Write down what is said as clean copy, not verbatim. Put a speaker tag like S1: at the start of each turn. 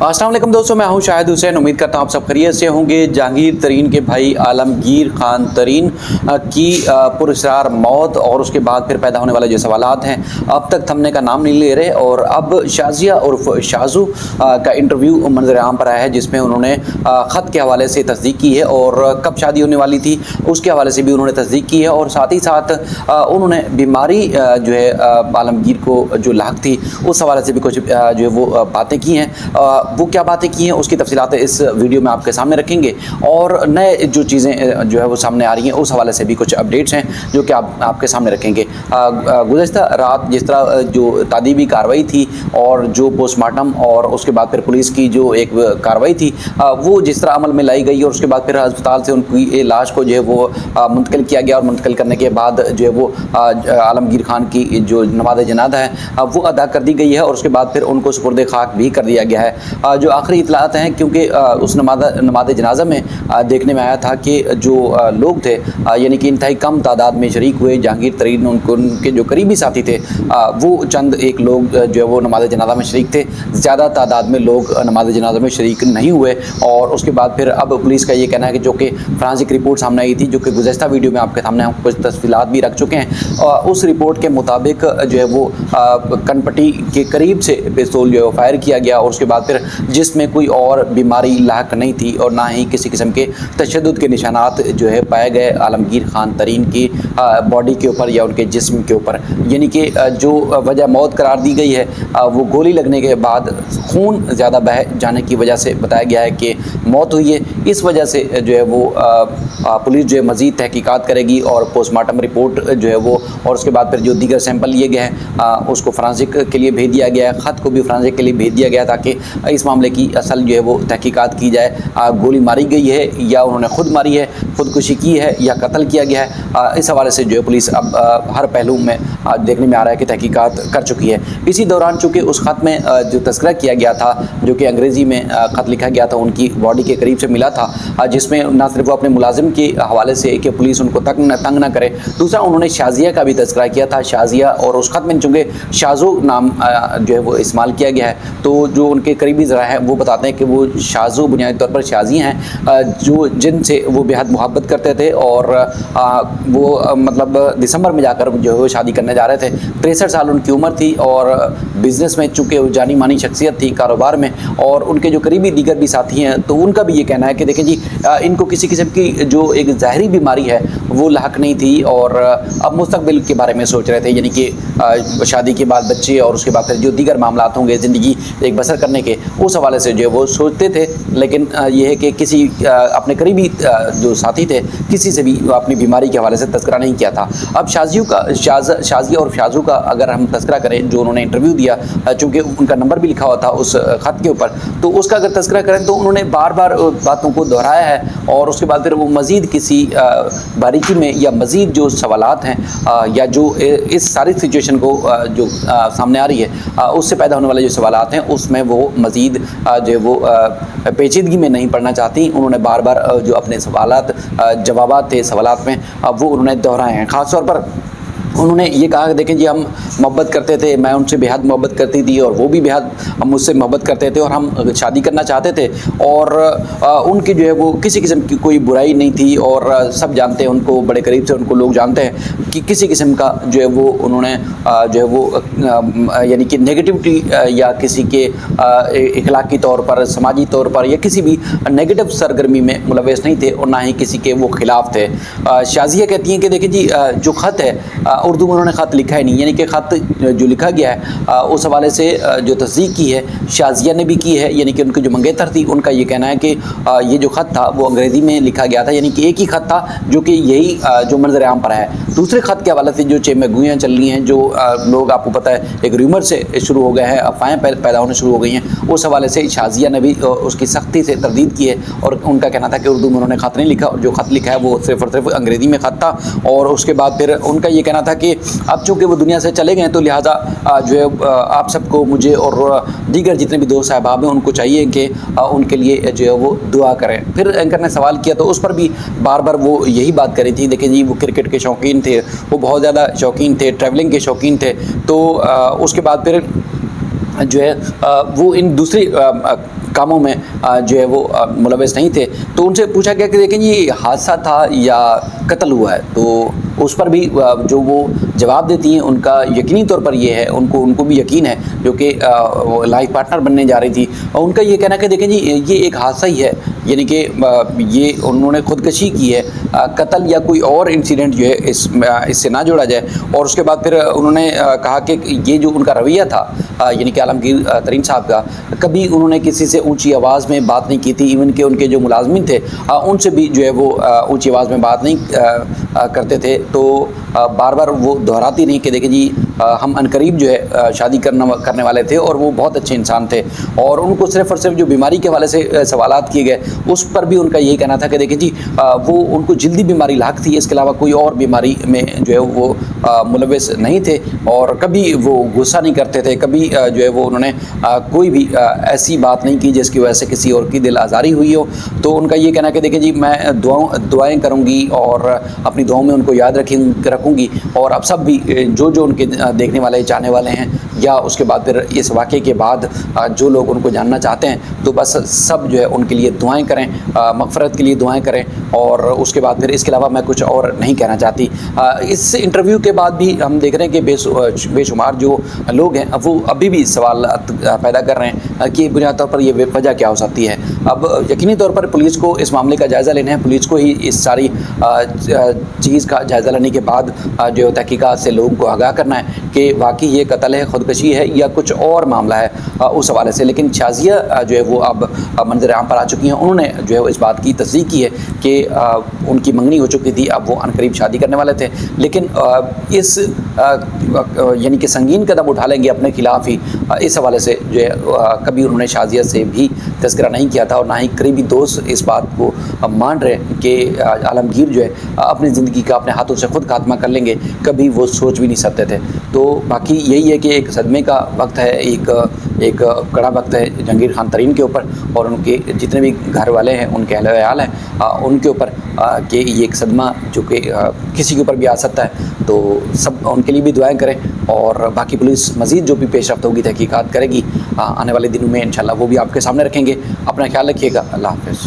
S1: अस्सलाम वालेकुम दोस्तों, मैं हूं शाहिद हुसैन। उम्मीद करता हूं आप सब खैरियत से होंगे। जहांगीर तरीन के भाई आलमगीर खान तरीन की पुरस्कार मौत और उसके बाद फिर पैदा होने वाले जो सवालात हैं अब तक थमने का नाम नहीं ले रहे। और अब शाजिया उर्फ शाजू का इंटरव्यू मंजर आम पर आया है, जिसमें उन्होंने ख़त के हवाले से तस्दीक की है और कब शादी होने वाली थी उसके हवाले से भी उन्होंने तस्दीक की है। और साथ ही साथ उन्होंने बीमारी जो है आलमगीर को जो लाक थी उस हवाले से भी कुछ जो है वो बातें की हैं। वो क्या बातें की हैं उसकी तफसीलात इस वीडियो में आपके सामने रखेंगे और नए जो चीज़ें जो है वो सामने आ रही हैं उस हवाले से भी कुछ अपडेट्स हैं जो कि आपके सामने रखेंगे। गुज़श्ता रात जिस तरह जो तादीबी कार्रवाई थी और जो पोस्टमार्टम और उसके बाद फिर पुलिस की जो एक कार्रवाई थी वो जिस तरह अमल में लाई गई और उसके बाद फिर अस्पताल से उनकी लाश को जो है वो मुंतकिल किया गया और मुंतकिल करने के बाद जो है वो आलमगीर खान की जो नमाज़ जनाजा है वो अदा कर दी गई है और उसके बाद फिर उनको सुपुर्द खाक भी कर दिया गया है। जो आखिरी इतलात हैं, क्योंकि उस नमाज़ जनाजा में देखने में आया था कि जो लोग थे यानी कि इंतहाई कम तादाद में शरीक हुए। जहांगीर तरीन उनके जो करीबी साथी थे वो चंद एक लोग जो है वो नमाज़ जनाजा में शरीक थे। ज़्यादा तादाद में लोग नमाज़ जनाजा में शरीक नहीं हुए। और उसके बाद फिर अब पुलिस का ये कहना है कि जो कि फ्रांसिक रिपोर्ट सामने आई थी, जो कि गुज़श्ता वीडियो में आपके सामने हम कुछ तफसीलात भी रख चुके हैं, उस रिपोर्ट के मुताबिक जो है वो कनपट्टी के करीब से पिस्तौल जो है वो फायर किया गया और उसके बाद फिर जिसमें कोई और बीमारी लाक नहीं थी और ना ही किसी किस्म के तशद्दुद के निशानात जो है पाए गए आलमगीर खान तरीन की बॉडी के ऊपर या उनके जिस्म के ऊपर। यानी कि जो वजह मौत करार दी गई है वो गोली लगने के बाद खून ज़्यादा बह जाने की वजह से बताया गया है कि मौत हुई है। इस वजह से जो है वो पुलिस जो है मज़ीद तहकीकात करेगी और पोस्टमार्टम रिपोर्ट जो है वो और उसके बाद फिर जो दीगर सैंपल लिए गए हैं उसको फ्रांसिक के लिए भेज दिया गया है। ख़त को भी फ्रांसिक के लिए भेज दिया गया ताकि इस मामले की असल जो है वो तहकीकात की जाए। गोली मारी गई है या उन्होंने खुद मारी है, खुदकुशी की है या कत्ल किया गया है, इस हवाले से जो है पुलिस अब हर पहलू में देखने में आ रहा है कि तहकीकात कर चुकी है। इसी दौरान चूँकि उस ख़त में जो तज़किरा किया गया था, जो कि अंग्रेज़ी में ख़त लिखा गया था, उनकी बॉडी के करीब से मिला था, जिसमें ना सिर्फ वो अपने मुलाजिम के हवाले से कि पुलिस उनको तंग ना करे, दूसरा उन्होंने शाजिया का भी तज़किरा किया था। शाजिया और उस ख़त में चूँकि शाजू नाम जो है वो इस्तेमाल किया गया है, तो जो उनके करीबी ज़रा है वो बताते हैं कि वो शाजू बुनियादी तौर पर शाजी हैं जो जिनसे वो बेहद मोहब्बत करते थे और वो मतलब दिसंबर में जाकर जो है वो शादी करने जा रहे थे। 63 साल उनकी उम्र थी और बिज़नेस में चूँकि वो जानी मानी शख्सियत थी कारोबार में, और उनके जो करीबी दीगर भी साथी हैं तो उनका भी ये कहना है कि देखें जी इनको किसी किस्म की जो एक ज़ाहरी बीमारी है वो लाक नहीं थी और अब मुस्तकबिल के बारे में सोच रहे थे, यानी कि शादी के बाद बच्चे और उसके बाद फिर जो दीगर मामलात होंगे ज़िंदगी एक बसर करने के, उस हवाले से जो है वो सोचते थे। लेकिन ये है कि किसी अपने करीबी जो साथी थे किसी से भी अपनी बीमारी के हवाले से तज़किरा नहीं किया था। अब शाजिया और शाजू का अगर हम तज़किरा करें, जो उन्होंने इंटरव्यू दिया, चूँकि उनका नंबर भी लिखा हुआ था उस ख़त के ऊपर, तो उसका अगर तज़किरा करें तो उन्होंने बार बार बातों को दोहराया है और उसके बाद फिर वो मज़ीद किसी बारीकी में या मज़ीद जो सवालात हैं या जो इस सारी सिचुएशन को जो सामने आ रही है उससे पैदा होने वाले जो सवालात हैं उसमें वो मज़ीद जो है वो पेचीदगी में नहीं पड़ना चाहती। उन्होंने बार बार जो अपने सवालात जवाबात थे सवालात में वो उन्होंने दोहराए हैं। ख़ास तौर पर उन्होंने ये कहा कि देखें जी हम मोहब्बत करते थे, मैं उनसे बेहद मोहब्बत करती थी और वो भी बेहद मुझसे मोहब्बत करते थे और हम शादी करना चाहते थे और उनकी जो है वो किसी किस्म की कोई बुराई नहीं थी और सब जानते हैं उनको, बड़े करीब से उनको लोग जानते हैं कि किसी किस्म का जो है वो उन्होंने जो है वो यानी कि नेगेटिविटी या किसी के इखलाकी तौर पर, समाजी तौर पर या किसी भी नेगेटिव सरगर्मी में मुलव्वस नहीं थे और ना ही किसी के वो ख़िलाफ़ थे। शाजिया कहती हैं कि देखिए जी जो ख़त है उर्दू में उन्होंने ख़त लिखा ही नहीं, यानी कि ख़त जो लिखा गया है उस हवाले से जो तस्दीक की है शाजिया ने भी की है, यानी कि उनकी जो मंगेतर थी उनका ये कहना है कि ये जो ख़त था वो अंग्रेज़ी में लिखा गया था, यानी कि एक ही ख़त था जो कि यही जो मंजर आम पर है। दूसरे ख़त के हवाले से जो चेमगुइयाँ चल रही हैं, जो लोग आपको पता है एक रूमर से शुरू हो गए हैं, अफवाहें पैदा होने शुरू हो गई हैं, उस हवाले से शाजिया ने भी उसकी सख्ती से तरदीद की है और उनका कहना था कि उर्दू में उन्होंने ख़त नहीं लिखा और जो ख़त लिखा है वो सिर्फ़ और सिर्फ अंग्रेज़ी में ख़त था। और उसके बाद फिर उनका ये कहना था कि अब चूँकि वो दुनिया से चले गए तो लिहाजा जो है आप सबको, मुझे और दीगर जितने भी दोस्त साहबाब हैं उनको चाहिए कि उनके लिए जो है वो दुआ करें। फिर एंकर ने सवाल किया तो उस पर भी बार बार वो यही बात करी थी। देखिए जी वो क्रिकेट के शौकीन थे, वो बहुत ज़्यादा शौकीन थे, ट्रैवलिंग के शौकीन थे, तो उसके बाद फिर جو ہے وہ ان دوسری کاموں میں جو ہے وہ ملوث نہیں تھے. تو ان سے پوچھا گیا کہ دیکھیں یہ حادثہ تھا یا قتل ہوا ہے, تو اس پر بھی جو وہ جواب دیتی ہیں ان کا یقینی طور پر یہ ہے, ان کو بھی یقین ہے, جو کہ لائف پارٹنر بننے جا رہی تھی, اور ان کا یہ کہنا ہے کہ دیکھیں جی یہ ایک حادثہ ہی ہے, یعنی کہ یہ انہوں نے خودکشی کی ہے, قتل یا کوئی اور انسیڈنٹ جو ہے اس سے نہ جوڑا جائے. اور اس کے بعد پھر انہوں نے کہا کہ یہ جو ان کا رویہ تھا یعنی کہ عالمگیر ترین صاحب کا, کبھی انہوں نے کسی سے اونچی آواز میں بات نہیں کی تھی, ایون کہ ان کے جو ملازمین تھے ان سے بھی جو ہے وہ اونچی آواز میں بات نہیں کرتے تھے. تو بار بار وہ دہراتی نہیں کہ دیکھیں جی ہم عنقریب جو ہے شادی کرنے والے تھے, اور وہ بہت اچھے انسان تھے, اور ان کو صرف اور صرف جو بیماری کے حوالے سے سوالات کیے گئے اس پر بھی ان کا یہی کہنا تھا کہ دیکھیں جی وہ ان کو جلدی بیماری لاحق تھی, اس کے علاوہ کوئی اور بیماری میں جو ہے وہ ملوث نہیں تھے, اور کبھی وہ غصہ نہیں کرتے تھے, کبھی جو ہے وہ انہوں نے کوئی بھی ایسی بات نہیں کی جس کی وجہ سے کسی اور کی دل آزاری ہوئی ہو. تو ان کا یہ کہنا کہ دیکھیں جی میں دعائیں کروں گی اور اپنی دعاؤں میں ان کو یاد رکھوں گی, اور اب سب بھی جو ان کے دیکھنے والے چاہنے والے ہیں, یا اس کے بعد پھر اس واقعے کے بعد جو لوگ ان کو جاننا چاہتے ہیں, تو بس سب جو ہے ان کے لیے دعائیں کریں, مغفرت کے لیے دعائیں کریں, اور اس کے بعد پھر اس کے علاوہ میں کچھ اور نہیں کہنا چاہتی. اس انٹرویو کے بعد بھی ہم دیکھ رہے ہیں کہ بے شمار جو لوگ ہیں وہ ابھی بھی سوالات پیدا کر رہے ہیں کہ بنیادی طور پر یہ وجہ کیا ہو سکتی ہے. اب یقینی طور پر پولیس کو اس معاملے کا جائزہ لینا ہے, پولیس کو ہی اس ساری چیز کا جائزہ لینے کے بعد جو تحقیقات سے لوگوں کو آگاہ کرنا ہے کہ واقعی یہ قتل ہے, خودکشی ہے, یا کچھ اور معاملہ ہے اس حوالے سے. لیکن شازیہ جو ہے وہ اب منظر عام پر آ چکی ہیں, انہوں نے جو ہے اس بات کی تصدیق کی ہے کہ ان کی منگنی ہو چکی تھی, اب وہ عنقریب شادی کرنے والے تھے, لیکن اس یعنی کہ سنگین قدم اٹھا لیں گے اپنے خلاف ہی, اس حوالے سے جو ہے کبھی انہوں نے شازیہ سے بھی تذکرہ نہیں کیا تھا, اور نہ ہی قریبی دوست اس بات کو مان رہے کہ عالمگیر جو ہے اپنی زندگی کا اپنے ہاتھوں سے خود خاتمہ کر لیں گے, کبھی وہ سوچ بھی نہیں سکتے تھے. تو باقی یہی ہے کہ ایک صدمے کا وقت ہے, ایک کڑا وقت ہے جہانگیر خان ترین کے اوپر, اور ان کے جتنے بھی گھر والے ہیں, ان کے اہل و عیال ہیں, ان کے اوپر کہ یہ ایک صدمہ جو کہ کسی کے اوپر بھی آ سکتا ہے. تو سب ان کے لیے بھی دعائیں کریں, اور باقی پولیس مزید جو بھی پیش رفت ہوگی تحقیقات کرے گی آنے والے دنوں میں انشاءاللہ وہ بھی آپ کے سامنے رکھیں گے. اپنا خیال رکھیے گا. اللہ حافظ.